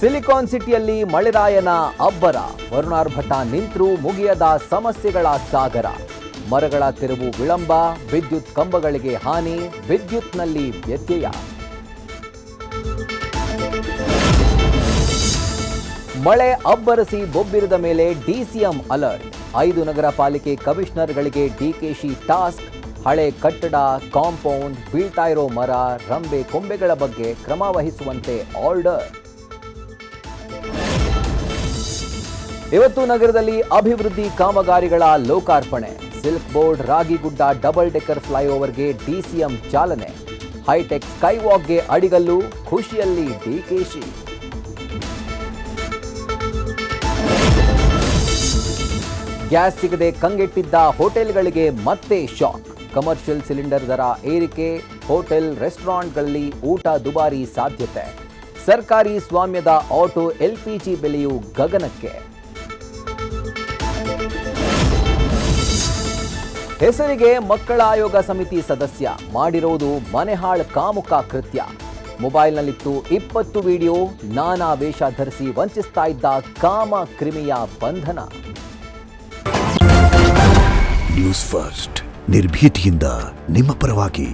Silicon ಸಿಟಿಯಲ್ಲಿ ಮಳೆರಾಯನ ಅಬ್ಬರ, ವರುಣಾರ್ಭಟ ನಿಂತರೂ ಮುಗಿಯದ ಸಮಸ್ಯೆಗಳ ಸಾಗರ. ಮರಗಳ ತೆರವು ವಿಳಂಬ, ವಿದ್ಯುತ್ ಕಂಬಗಳಿಗೆ ಹಾನಿ, ವಿದ್ಯುತ್ನಲ್ಲಿ ವ್ಯತ್ಯಯ. ಮಳೆ ಅಬ್ಬರಿಸಿ ಬೊಬ್ಬಿರದ ಮೇಲೆ ಡಿಸಿಎಂ ಅಲರ್ಟ್. 5 ನಗರ ಪಾಲಿಕೆ ಕಮಿಷನರ್ಗಳಿಗೆ ಡಿಕೆಶಿ ಟಾಸ್ಕ್. ಹಳೆ ಕಟ್ಟಡ, ಕಾಂಪೌಂಡ್, ಬೀಳ್ತಾ ಇರೋ ಮರ, ರಂಬೆ ಕೊಂಬೆಗಳ ಬಗ್ಗೆ ಕ್ರಮ ವಹಿಸುವಂತೆ ಆರ್ಡರ್. ಇವತ್ತು ನಗರದಲ್ಲಿ ಅಭಿವೃದ್ಧಿ ಕಾಮಗಾರಿಗಳ ಲೋಕಾರ್ಪಣೆ. Silk board, Ragigudda double decker ಫ್ಲೈಓವರ್ಗೆ ಡಿಸಿಎಂ ಚಾಲನೆ. ಹೈಟೆಕ್ ಸ್ಕೈವಾಕ್ಗೆ ಅಡಿಗಲ್ಲು, ಖುಷಿಯಲ್ಲಿ ಡಿಕೆಶಿ. ಗ್ಯಾಸ್ ಸಿಗದೆ ಕಂಗೆಟ್ಟಿದ್ದ ಹೋಟೆಲ್ಗಳಿಗೆ ಮತ್ತೆ ಶಾಕ್. ಕಮರ್ಷಿಯಲ್ ಸಿಲಿಂಡರ್ ದರ ಏರಿಕೆ, ಹೋಟೆಲ್ ರೆಸ್ಟೋರೆಂಟ್ಗಳಲ್ಲಿ ಊಟ ದುಬಾರಿ ಸಾಧ್ಯತೆ. ಸರ್ಕಾರಿ ಸ್ವಾಮ್ಯದ ಆಟೋ ಎಲ್ಪಿಜಿ ಬೆಲೆಯು ಗಗನಕ್ಕೆ. ಹೆಸರಿಗೆ ಮಕ್ಕಳ ಆಯೋಗ ಸಮಿತಿ ಸದಸ್ಯ, ಮಾಡಿರೋದು ಮನೆಹಾಳ್ ಕಾಮುಕ ಕೃತ್ಯ. ಮೊಬೈಲ್ನಲ್ಲಿತ್ತು 20 ವಿಡಿಯೋ, ನಾನಾ ವೇಷ ಧರಿಸಿ ವಂಚಿಸ್ತಾ ಇದ್ದ ಕಾಮ ಕ್ರಿಮಿಯ ಬಂಧನ. ನ್ಯೂಸ್ ಫಸ್ಟ್, ನಿರ್ಭೀತಿಯಿಂದ ನಿಮ್ಮ ಪರವಾಗಿ.